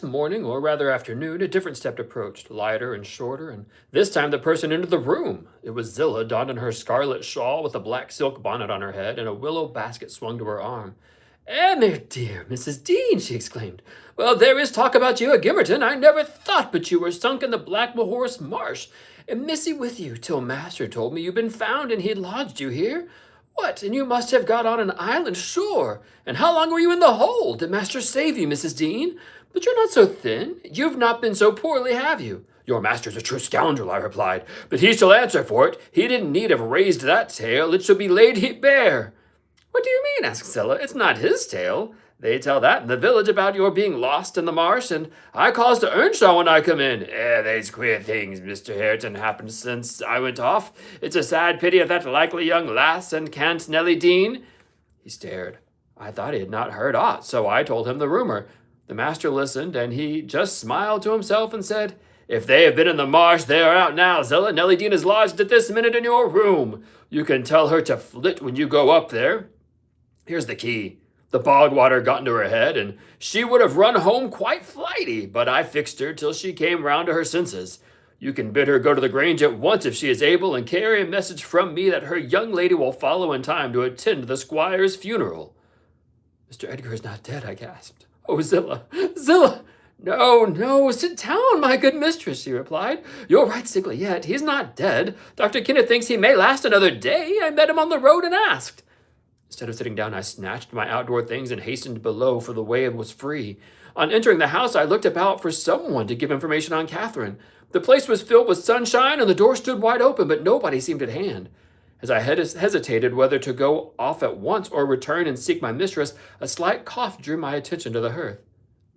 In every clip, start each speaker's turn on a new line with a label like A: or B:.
A: morning, or rather afternoon, a different step approached, lighter and shorter, and this time the person entered the room. It was Zillah, donned in her scarlet shawl with a black silk bonnet on her head and a willow basket swung to her arm. "My dear Mrs. Dean," she exclaimed. "Well, there is talk about you at Gimmerton. I never thought but you were sunk in the Black Horse Marsh. And missy with you, till master told me you'd been found and he'd lodged you here. What, and you must have got on an island, sure. And how long were you in the hold? Did master save you, Mrs. Dean? But you're not so thin. You've not been so poorly, have you?" "Your master's a true scoundrel," I replied, "but he shall answer for it. He didn't need have raised that tale. It shall be laid bare." "What do you mean?" asked Zillah. "It's not his tale. They tell that in the village about your being lost in the marsh, and I caused to Earnshaw when I come in. They's queer things, Mr. Hareton, happened since I went off. It's a sad pity of that likely young lass and can't Nelly Dean." He stared. I thought he had not heard aught, so I told him the rumor. The master listened, and he just smiled to himself and said, "If they have been in the marsh, they are out now, Zillah. Nelly Dean is lodged at this minute in your room. You can tell her to flit when you go up there. Here's the key. The bog water got into her head, and she would have run home quite flighty, but I fixed her till she came round to her senses. You can bid her go to the Grange at once if she is able, and carry a message from me that her young lady will follow in time to attend the squire's funeral." "Mr. Edgar is not dead," I gasped. "Oh, Zillah, Zillah!" "No, no, sit down, my good mistress," she replied. "You're right sickly yet. He's not dead. Dr. Kenneth thinks he may last another day. I met him on the road and asked." Instead of sitting down, I snatched my outdoor things and hastened below, for the way was free. On entering the house, I looked about for someone to give information on Catherine. The place was filled with sunshine, and the door stood wide open, but nobody seemed at hand. As I hesitated whether to go off at once or return and seek my mistress, a slight cough drew my attention to the hearth.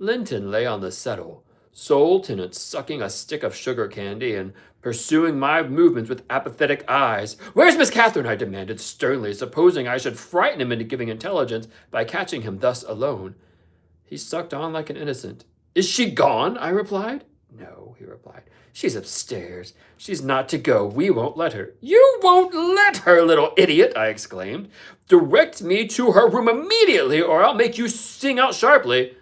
A: Linton lay on the settle, sole tenant sucking a stick of sugar candy and pursuing my movements with apathetic eyes. "Where's Miss Catherine?" I demanded sternly, supposing I should frighten him into giving intelligence by catching him thus alone. He sucked on like an innocent. "Is she gone?" I replied. "No," he replied. "She's upstairs. She's not to go. We won't let her." "You won't let her, little idiot!" I exclaimed. "Direct me to her room immediately, or I'll make you sing out sharply."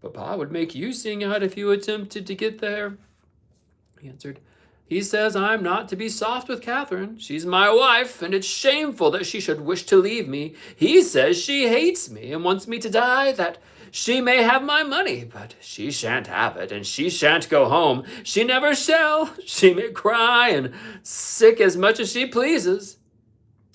A: "Papa would make you sing out if you attempted to get there," he answered. "He says I'm not to be soft with Catherine. She's my wife, and it's shameful that she should wish to leave me. He says she hates me and wants me to die, that she may have my money, but she shan't have it, and she shan't go home. She never shall. She may cry and sick as much as she pleases."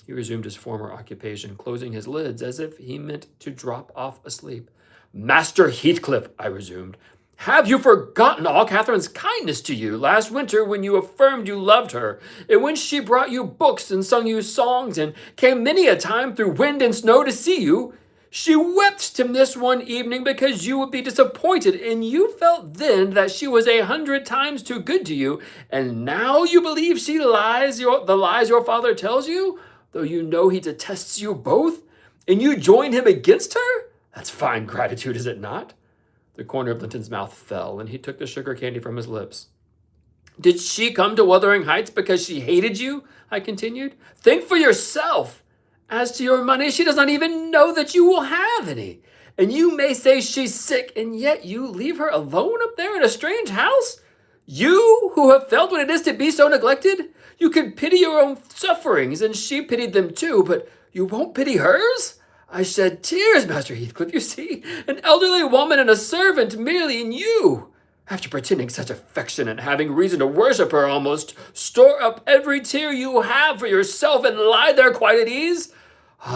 A: He resumed his former occupation, closing his lids as if he meant to drop off asleep. "Master Heathcliff," I resumed, "have you forgotten all Catherine's kindness to you last winter when you affirmed you loved her, and when she brought you books and sung you songs and came many a time through wind and snow to see you? She wept to this one evening because you would be disappointed, and you felt then that she was 100 times too good to you, and now you believe the lies your father tells you, though you know he detests you both, and you join him against her? That's fine gratitude, is it not?" The corner of Linton's mouth fell, and he took the sugar candy from his lips. "Did she come to Wuthering Heights because she hated you?" I continued. "Think for yourself. As to your money, she does not even know that you will have any. And you may say she's sick, and yet you leave her alone up there in a strange house? You, who have felt what it is to be so neglected? You could pity your own sufferings, and she pitied them too, but you won't pity hers? I shed tears, Master Heathcliff, you see, an elderly woman and a servant merely in you. After pretending such affection and having reason to worship her almost, store up every tear you have for yourself and lie there quite at ease?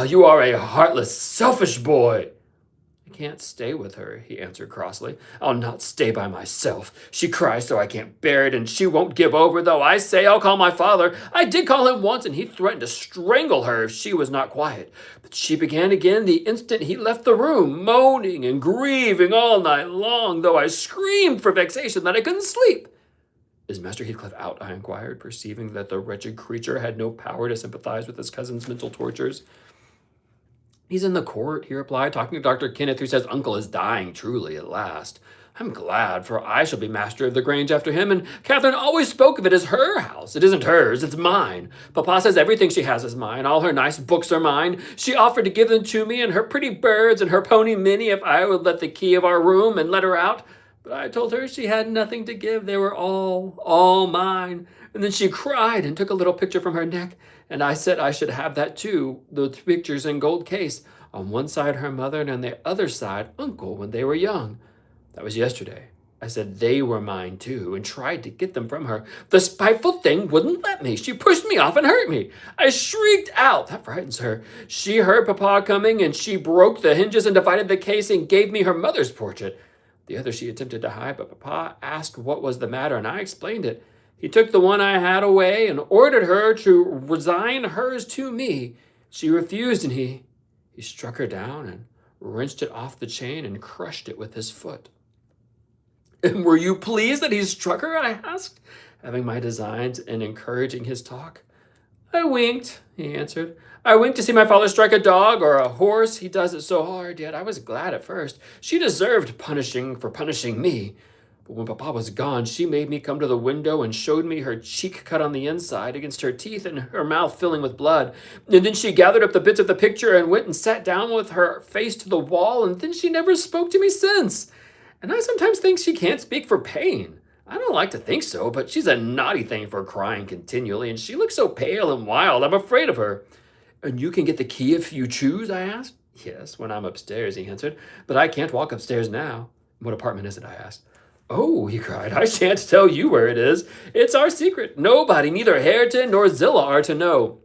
A: You are a heartless, selfish boy." "I can't stay with her," he answered crossly. "I'll not stay by myself. She cries so I can't bear it, and she won't give over, though I say I'll call my father. I did call him once, and he threatened to strangle her if she was not quiet. But she began again the instant he left the room, moaning and grieving all night long, though I screamed for vexation that I couldn't sleep." "Is Master Heathcliff out?" I inquired, perceiving that the wretched creature had no power to sympathize with his cousin's mental tortures. "He's in the court," he replied, "talking to Dr. Kenneth, who says uncle is dying truly at last. I'm glad, for I shall be master of the Grange after him, and Catherine always spoke of it as her house. It isn't hers, it's mine. Papa says everything she has is mine. All her nice books are mine. She offered to give them to me, and her pretty birds and her pony Minnie, if I would let the key of our room and let her out. But I told her she had nothing to give. They were all mine. And then she cried and took a little picture from her neck. And I said I should have that too, the pictures in gold case. On one side, her mother, and on the other side, Uncle when they were young. That was yesterday. I said they were mine too and tried to get them from her. The spiteful thing wouldn't let me. She pushed me off and hurt me. I shrieked out. That frightens her. She heard Papa coming and she broke the hinges and divided the case and gave me her mother's portrait. The other she attempted to hide, but Papa asked what was the matter and I explained it. He took the one I had away and ordered her to resign hers to me. She refused and he struck her down and wrenched it off the chain and crushed it with his foot. And were you pleased that he struck her? I asked, having my designs and encouraging his talk. I winked, he answered. I winked to see my father strike a dog or a horse. He does it so hard, yet I was glad at first. She deserved punishing for punishing me. But when Papa was gone, she made me come to the window and showed me her cheek cut on the inside against her teeth and her mouth filling with blood. And then she gathered up the bits of the picture and went and sat down with her face to the wall, and then she never spoke to me since. And I sometimes think she can't speak for pain. I don't like to think so, but she's a naughty thing for crying continually, and she looks so pale and wild, I'm afraid of her. And you can get the key if you choose, I asked. Yes, when I'm upstairs, he answered, but I can't walk upstairs now. What apartment is it, I asked. Oh, he cried, I shan't tell you where it is. It's our secret. Nobody, neither Hareton nor Zillah, are to know.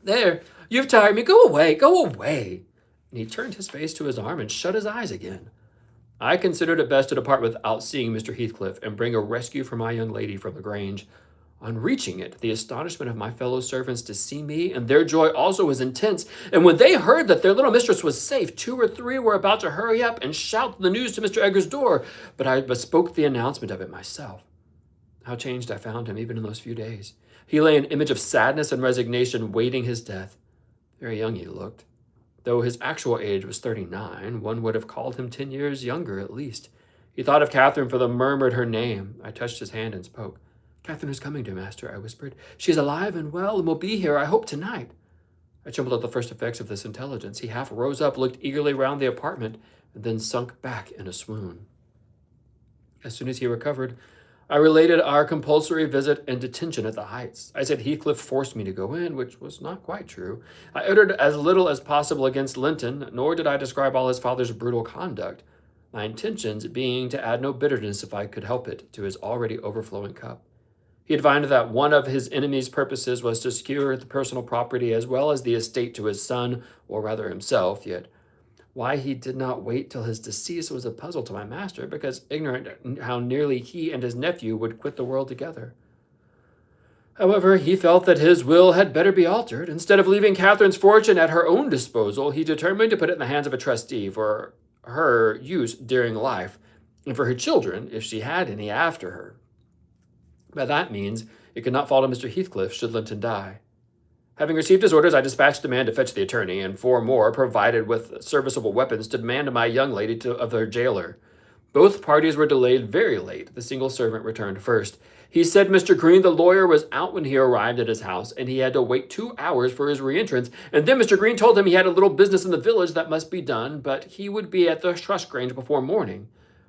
A: There, you've tired me. Go away, go away. And he turned his face to his arm and shut his eyes again. I considered it best to depart without seeing Mr. Heathcliff and bring a rescue for my young lady from the Grange. On reaching it, the astonishment of my fellow servants to see me and their joy also was intense, and when they heard that their little mistress was safe, 2 or 3 were about to hurry up and shout the news to Mr. Edgar's door, but I bespoke the announcement of it myself. How changed I found him even in those few days. He lay an image of sadness and resignation waiting his death. Very young he looked. Though his actual age was 39, one would have called him 10 years younger at least. He thought of Catherine for the murmured her name. I touched his hand and spoke. Catherine is coming, dear master, I whispered. She is alive and well and will be here, I hope, tonight. I trembled at the first effects of this intelligence. He half rose up, looked eagerly round the apartment, and then sunk back in a swoon. As soon as he recovered, I related our compulsory visit and detention at the Heights. I said Heathcliff forced me to go in, which was not quite true. I uttered as little as possible against Linton, nor did I describe all his father's brutal conduct, my intentions being to add no bitterness, if I could help it, to his already overflowing cup. He divined that one of his enemy's purposes was to secure the personal property as well as the estate to his son, or rather himself, yet why he did not wait till his decease was a puzzle to my master, because ignorant how nearly he and his nephew would quit the world together. However, he felt that his will had better be altered. Instead of leaving Catherine's fortune at her own disposal, he determined to put it in the hands of a trustee for her use during life, and for her children, if she had any after her. By that means, it could not fall to Mr. Heathcliff should Linton die. Having received his orders, I dispatched a man to fetch the attorney, and 4 more, provided with serviceable weapons, to demand my young lady of their jailer. Both parties were delayed very late. The single servant returned first. He said Mr. Green, the lawyer, was out when he arrived at his house, and he had to wait 2 hours for his re-entrance, and then Mr. Green told him he had a little business in the village that must be done, but he would be at the Trust Grange before morning.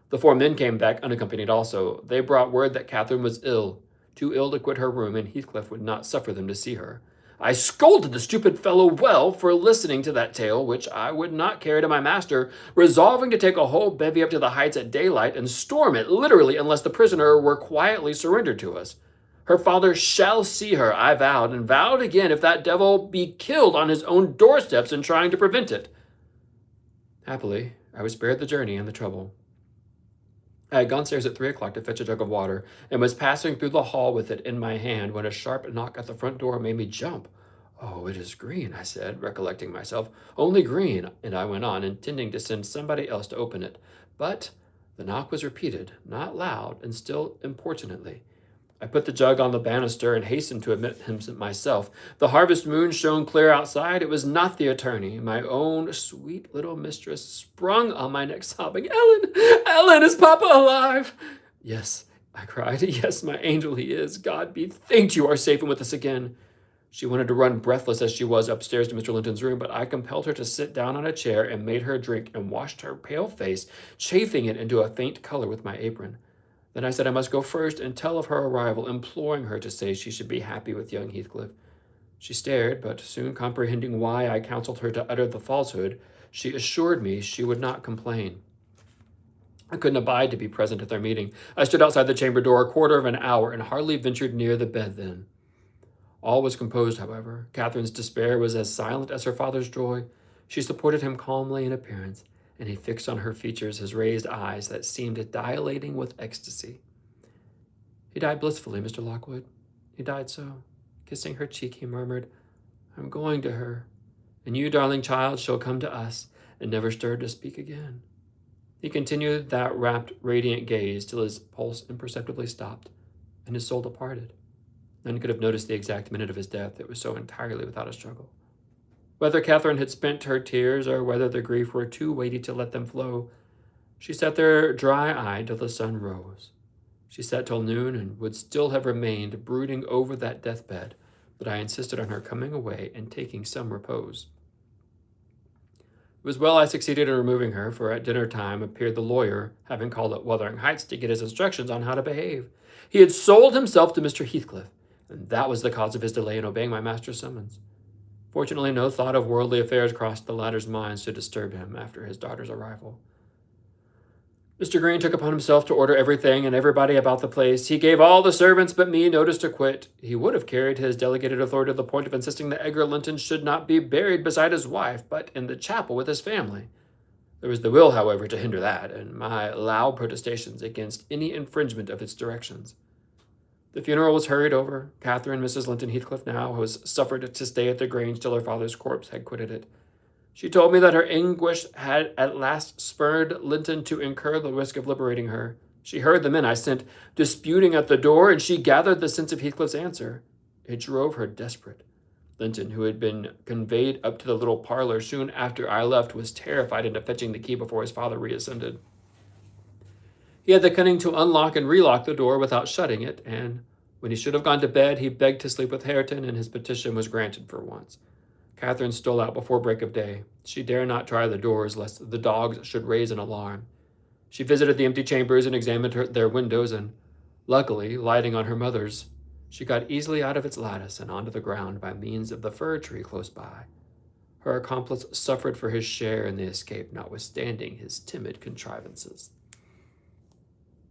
A: The 4 men came back unaccompanied also. They brought word that Catherine was ill, too ill to quit her room, and Heathcliff would not suffer them to see her. I scolded the stupid fellow well for listening to that tale, which I would not carry to my master, resolving to take a whole bevy up to the Heights at daylight and storm it, literally, unless the prisoner were quietly surrendered to us. Her father shall see her, I vowed, and vowed again if that devil be killed on his own doorsteps in trying to prevent it. Happily, I was spared the journey and the trouble. I had gone upstairs at 3 o'clock to fetch a jug of water, and was passing through the hall with it in my hand when a sharp knock at the front door made me jump. Oh, it is Green, I said, recollecting myself. Only Green, and I went on, intending to send somebody else to open it. But the knock was repeated, not loud, and still importunately. I put the jug on the banister and hastened to admit him myself. The harvest moon shone clear outside. It was not the attorney. My own sweet little mistress sprung on my neck, sobbing, Ellen, Ellen, is Papa alive? Yes, I cried. Yes, my angel, he is. God be thanked you are safe and with us again. She wanted to run breathless as she was upstairs to Mr. Linton's room, but I compelled her to sit down on a chair and made her drink and washed her pale face, chafing it into a faint color with my apron. Then I said I must go first and tell of her arrival, imploring her to say she should be happy with young Heathcliff. She stared, but soon comprehending why I counseled her to utter the falsehood, she assured me she would not complain. I couldn't abide to be present at their meeting. I stood outside the chamber door a quarter of an hour and hardly ventured near the bed then. All was composed, however. Catherine's despair was as silent as her father's joy. She supported him calmly in appearance, and he fixed on her features his raised eyes that seemed dilating with ecstasy. He died blissfully, Mr. Lockwood. He died so. Kissing her cheek, he murmured, I'm going to her, and you, darling child, shall come to us, and never stir to speak again. He continued that rapt, radiant gaze till his pulse imperceptibly stopped, and his soul departed. None could have noticed the exact minute of his death. It was so entirely without a struggle. Whether Catherine had spent her tears, or whether the grief were too weighty to let them flow, she sat there dry-eyed till the sun rose. She sat till noon, and would still have remained brooding over that deathbed, but I insisted on her coming away and taking some repose. It was well I succeeded in removing her, for at dinner time appeared the lawyer, having called at Wuthering Heights to get his instructions on how to behave. He had sold himself to Mr. Heathcliff, and that was the cause of his delay in obeying my master's summons. Fortunately, no thought of worldly affairs crossed the latter's mind to disturb him after his daughter's arrival. Mr. Green took upon himself to order everything and everybody about the place. He gave all the servants but me notice to quit. He would have carried his delegated authority to the point of insisting that Edgar Linton should not be buried beside his wife, but in the chapel with his family. There was the will, however, to hinder that, and my loud protestations against any infringement of its directions. The funeral was hurried over. Catherine, Mrs. Linton Heathcliff now, was suffered to stay at the Grange till her father's corpse had quitted it. She told me that her anguish had at last spurred Linton to incur the risk of liberating her. She heard the men I sent disputing at the door, and she gathered the sense of Heathcliff's answer. It drove her desperate. Linton, who had been conveyed up to the little parlor soon after I left, was terrified into fetching the key before his father reascended. He had the cunning to unlock and relock the door without shutting it, and when he should have gone to bed, he begged to sleep with Hareton, and his petition was granted for once. Catherine stole out before break of day. She dare not try the doors, lest the dogs should raise an alarm. She visited the empty chambers and examined their windows, and, luckily, lighting on her mother's, she got easily out of its lattice and onto the ground by means of the fir tree close by. Her accomplice suffered for his share in the escape, notwithstanding his timid contrivances.